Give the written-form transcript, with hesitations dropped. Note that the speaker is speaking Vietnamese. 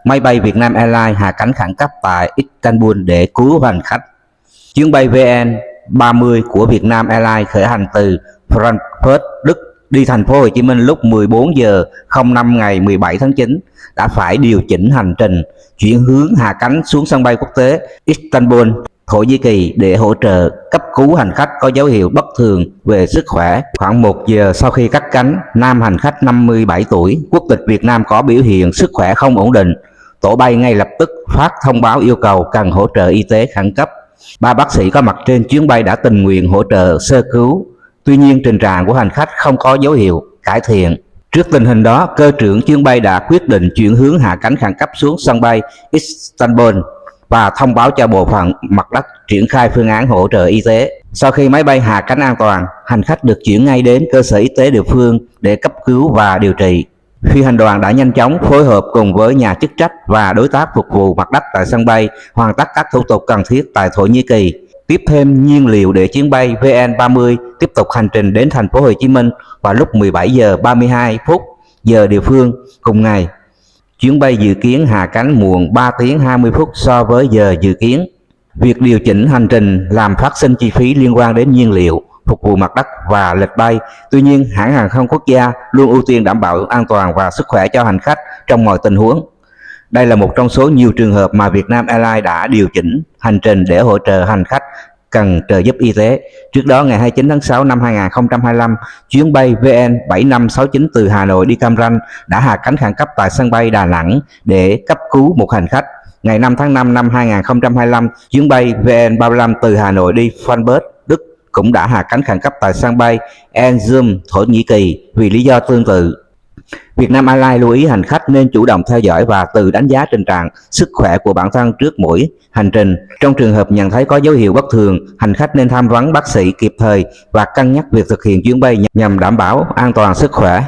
máy bay Vietnam Airlines hạ cánh khẩn cấp tại Istanbul để cứu hành khách. Chuyến bay VN30 của Vietnam Airlines khởi hành từ Frankfurt, Đức đi thành phố Hồ Chí Minh lúc 14 giờ 05 ngày 17 tháng 9 đã phải điều chỉnh hành trình chuyển hướng hạ cánh xuống sân bay quốc tế Istanbul, Thổ Nhĩ Kỳ để hỗ trợ cấp cứu hành khách có dấu hiệu bất thường về sức khỏe. Khoảng 1 giờ sau khi cất cánh, nam hành khách 57 tuổi, quốc tịch Việt Nam có biểu hiện sức khỏe không ổn định. Tổ bay ngay lập tức phát thông báo yêu cầu cần hỗ trợ y tế khẩn cấp. 3 bác sĩ có mặt trên chuyến bay đã tình nguyện hỗ trợ sơ cứu. Tuy nhiên, tình trạng của hành khách không có dấu hiệu cải thiện. Trước tình hình đó, cơ trưởng chuyến bay đã quyết định chuyển hướng hạ cánh khẩn cấp xuống sân bay Istanbul và thông báo cho bộ phận mặt đất triển khai phương án hỗ trợ y tế. Sau khi máy bay hạ cánh an toàn, hành khách được chuyển ngay đến cơ sở y tế địa phương để cấp cứu và điều trị. Phi hành đoàn đã nhanh chóng phối hợp cùng với nhà chức trách và đối tác phục vụ mặt đất tại sân bay hoàn tất các thủ tục cần thiết tại Thổ Nhĩ Kỳ, tiếp thêm nhiên liệu để chuyến bay VN30 tiếp tục hành trình đến thành phố Hồ Chí Minh vào lúc 17 giờ 32 phút giờ địa phương cùng ngày. Chuyến bay dự kiến hạ cánh muộn 3 tiếng 20 phút so với giờ dự kiến. Việc điều chỉnh hành trình làm phát sinh chi phí liên quan đến nhiên liệu, phục vụ mặt đất và lịch bay. Tuy nhiên, hãng hàng không quốc gia luôn ưu tiên đảm bảo an toàn và sức khỏe cho hành khách trong mọi tình huống. Đây là một trong số nhiều trường hợp mà Vietnam Airlines đã điều chỉnh hành trình để hỗ trợ hành khách cần trợ giúp y tế. Trước đó, ngày 29 tháng 6 năm 2025, chuyến bay VN7569 từ Hà Nội đi Cam Ranh đã hạ cánh khẩn cấp tại sân bay Đà Nẵng để cấp cứu một hành khách. Ngày 5 tháng 5 năm 2025, chuyến bay VN35 từ Hà Nội đi Frankfurt, Đức cũng đã hạ cánh khẩn cấp tại sân bay Erzurum, Thổ Nhĩ Kỳ vì lý do tương tự. Vietnam Airlines lưu ý hành khách nên chủ động theo dõi và tự đánh giá tình trạng sức khỏe của bản thân trước mỗi hành trình. Trong trường hợp nhận thấy có dấu hiệu bất thường, hành khách nên tham vấn bác sĩ kịp thời và cân nhắc việc thực hiện chuyến bay nhằm đảm bảo an toàn sức khỏe.